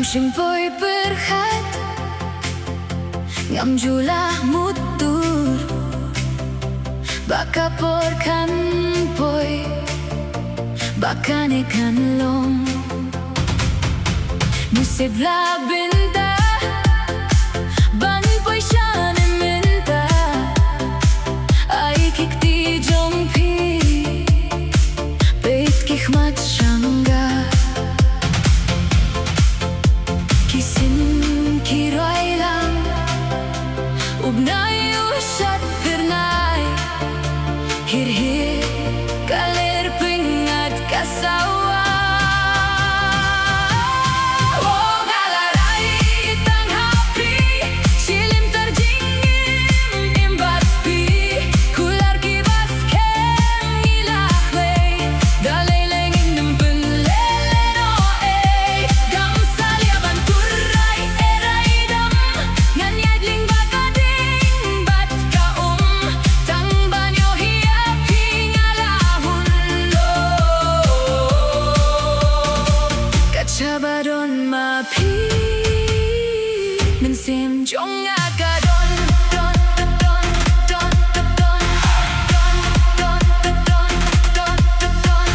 Shingpoi berhat ngam jula mutur baka porkan poi baka nekan long musibla binda ban poi shane minta ai kikti jongpi peit kihmat shanga Ubnai ushat pernai hir kaler pingat kasawa oh galarai itang happy silim terjingin imbat pi kular kibas kem ilakle daleleng indem lele no gam salia banturai erai dam ngan yadling Sabadon mapi min sim jong agadon don don don don don don don don don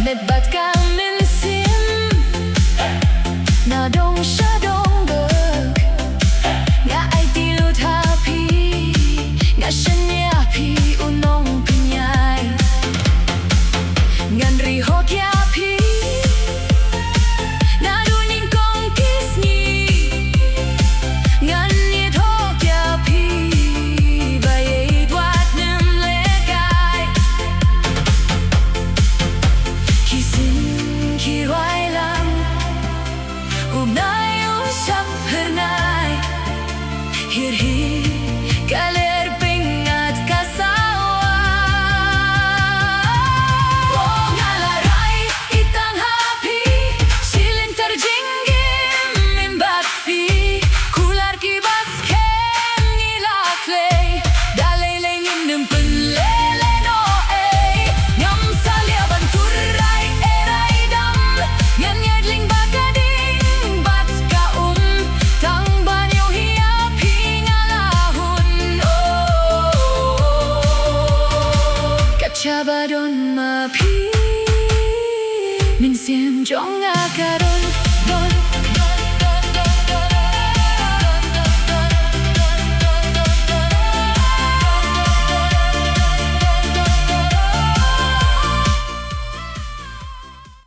mebat kamin sim na dong shadong berg nga ai tilut happy nga shenya pi unong pinyai ngan riho kya pi na duning kong kisni ngan yet ho kya pi baye dwat nem lekai kisin kirwai lang Ubnai usap pernai hir kaler pingat kasawa oh ngalarai itang happy silin terjinggim imbat pi kular kibas kem ngilakle daleleng indem penlele no ngam salia banturai erai dam ngan yadling Sabadon mapi min sim jong agadon